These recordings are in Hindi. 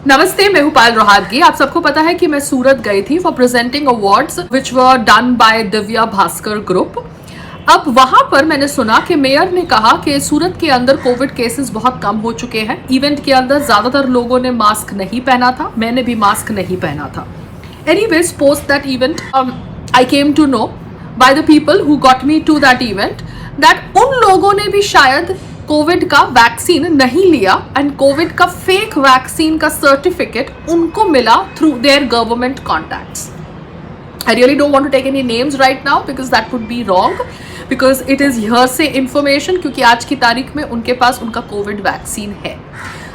नमस्ते, मैं हूँ पायल रोहातगी। आप सबको पता है कि मैं सूरत गई थी for presenting awards which were done by Divya Bhaskar group. अब वहां पर मैंने सुना कि मेयर ने कहा कि सूरत के अंदर कोविड केसेस बहुत कम हो चुके हैं। इवेंट के अंदर ज्यादातर लोगों ने मास्क नहीं पहना था, मैंने भी मास्क नहीं पहना था। Anyways, post that event I came to know by the people who got me to that event that उन लोगों ने भी शायद कोविड का वैक्सीन नहीं लिया एंड कोविड का फेक वैक्सीन का सर्टिफिकेट उनको मिला through their government contacts. I really don't want to take any names right now because that would be wrong because it is hearsay information, क्योंकि आज की तारीख में उनके पास उनका कोविड वैक्सीन है।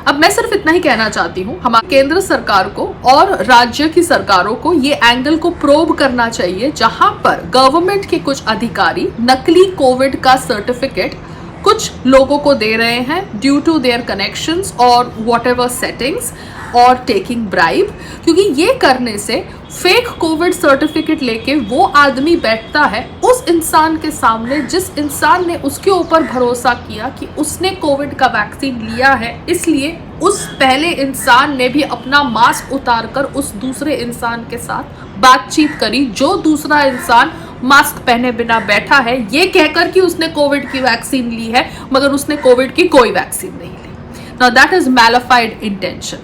अब मैं सिर्फ इतना ही कहना चाहती हूँ, हमारे केंद्र सरकार को और राज्य की सरकारों को ये एंगल को प्रोब करना चाहिए जहां पर गवर्नमेंट के कुछ अधिकारी नकली कोविड का सर्टिफिकेट कुछ लोगों को दे रहे हैं ड्यू टू देयर कनेक्शंस और व्हाटएवर सेटिंग्स और टेकिंग ब्राइब, क्योंकि ये करने से फेक कोविड सर्टिफिकेट लेके वो आदमी बैठता है उस इंसान के सामने जिस इंसान ने उसके ऊपर भरोसा किया कि उसने कोविड का वैक्सीन लिया है, इसलिए उस पहले इंसान ने भी अपना मास्क उतारकर उस दूसरे इंसान के साथ बातचीत करी जो दूसरा इंसान मास्क पहने बिना बैठा है, ये कहकर कि उसने कोविड की वैक्सीन ली है मगर उसने कोविड की कोई वैक्सीन नहीं ली। Now that is malafide intention.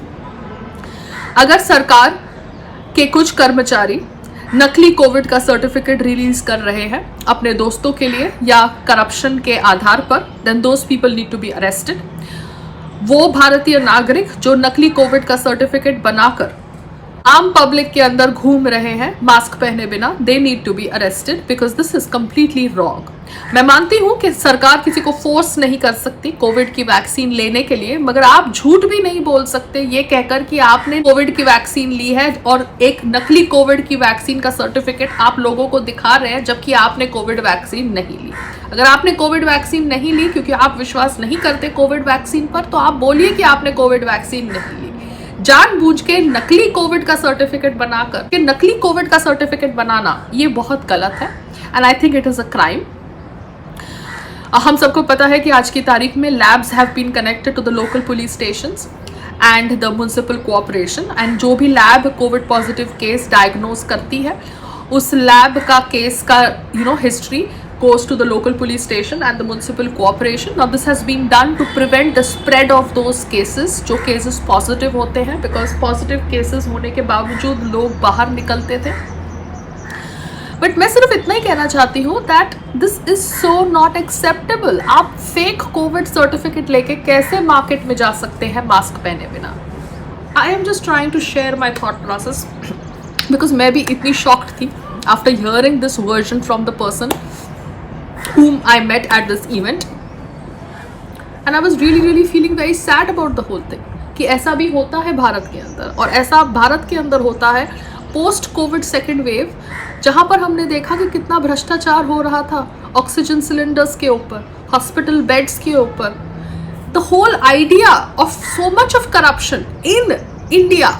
अगर सरकार के कुछ कर्मचारी नकली कोविड का सर्टिफिकेट रिलीज कर रहे हैं अपने दोस्तों के लिए या करप्शन के आधार पर, then those people need to be arrested. वो भारतीय नागरिक जो नकली कोविड का सर्टिफिकेट बनाकर आम पब्लिक के अंदर घूम रहे हैं मास्क पहने बिना, they need to be arrested because this is completely wrong. मैं मानती हूं कि सरकार किसी को फोर्स नहीं कर सकती कोविड की वैक्सीन लेने के लिए, मगर आप झूठ भी नहीं बोल सकते ये कहकर कि आपने कोविड की वैक्सीन ली है और एक नकली कोविड की वैक्सीन का सर्टिफिकेट आप लोगों को दिखा रहे हैं जबकि आपने कोविड वैक्सीन नहीं ली। अगर आपने कोविड वैक्सीन नहीं ली क्योंकि आप विश्वास नहीं करते कोविड वैक्सीन पर, तो आप बोलिए कि आपने कोविड वैक्सीन नहीं ली। जानबूझ के नकली कोविड का सर्टिफिकेट बनाकर कि नकली कोविड का सर्टिफिकेट बनाना ये बहुत गलत है and I think it is a crime. हम सबको पता है कि आज की तारीख में labs have been connected to the local police stations and the municipal cooperation, and जो भी lab COVID positive case diagnose करती है उस लैब का केस का history goes to the local police station and the municipal cooperation. Now this has been done to prevent the spread of those cases जो cases positive होते हैं, because positive cases होने के बावजूद लोग बाहर निकलते थे। बट मैं सिर्फ इतना ही कहना चाहती हूँ that this is so not acceptable। आप fake COVID certificate लेके कैसे मार्केट में जा सकते हैं मास्क पहने बिना? I am just trying to share my thought process because मैं भी इतनी shocked थी after hearing this version from the person whom I met at this event, and I was really feeling very sad about the whole thing कि ऐसा भी होता है भारत के अंदर, और ऐसा भारत के अंदर होता है पोस्ट कोविड सेकेंड वेव, जहाँ पर हमने देखा कि कितना भ्रष्टाचार हो रहा था ऑक्सीजन सिलेंडर्स के ऊपर, हॉस्पिटल बेड्स के ऊपर। The whole idea of so much of corruption in India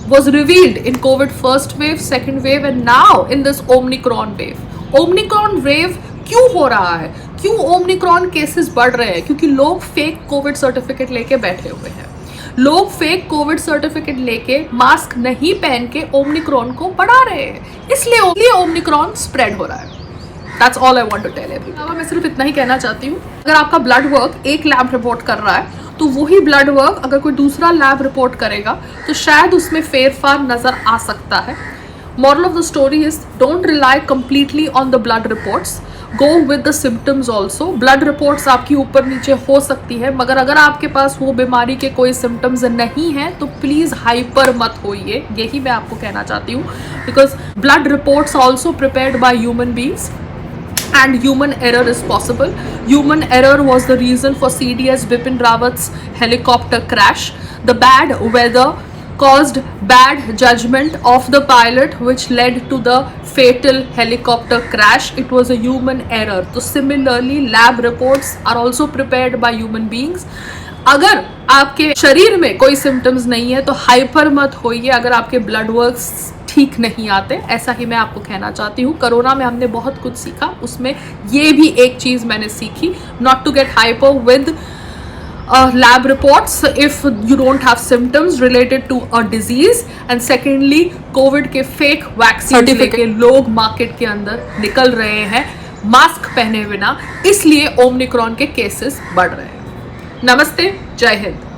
was revealed in COVID first wave, second wave, and now in this Omicron wave. Omicron wave क्यों हो रहा है? क्यों ओमनिक्रॉन केसेस बढ़ रहे हैं? क्योंकि लोग फेक कोविड सर्टिफिकेट लेके बैठे हुए हैं। लोग फेक कोविड सर्टिफिकेट लेके मास्क नहीं पहन के ओमनिक्रॉन को बढ़ा रहे हैं, इसलिए ओमनिक्रॉन स्प्रेड हो रहा है। That's all I want to tell everyone। मैं सिर्फ इतना ही कहना चाहती हूँ, अगर आपका ब्लड वर्क एक लैब रिपोर्ट कर रहा है तो वही ब्लड वर्क अगर कोई दूसरा लैब रिपोर्ट करेगा तो शायद उसमें फेरफार नजर आ सकता है। Moral of the story is don't rely completely on the blood reports, go with the symptoms also। blood reports आपकी ऊपर नीचे हो सकती है, मगर अगर आपके पास वो बीमारी के कोई symptoms नहीं है तो प्लीज हाइपर मत होइए, यही मैं आपको कहना चाहती हूँ। because blood reports also prepared by human beings and human error is possible। human error was the reason for CDS Bipin Rawat's helicopter crash। the bad weather caused bad judgment of the pilot which led to the fatal helicopter crash। it was a human error। तो similarly lab reports are also prepared by human beings। अगर आपके शरीर में कोई सिम्टम्स नहीं है तो हाइपर मत होइए अगर आपके ब्लड वर्क्स ठीक नहीं आते, ऐसा ही मैं आपको कहना चाहती हूँ। कोरोना में हमने बहुत कुछ सीखा, उसमें ये भी एक चीज मैंने सीखी, not to get hyper with lab reports if you don't have symptoms related to a disease, and secondly Covid के फेक वैक्सीन लेके लोग मार्केट के अंदर निकल रहे हैं मास्क पहने बिना, इसलिए ओमिक्रॉन के केसेस बढ़ रहे हैं। नमस्ते, जय हिंद।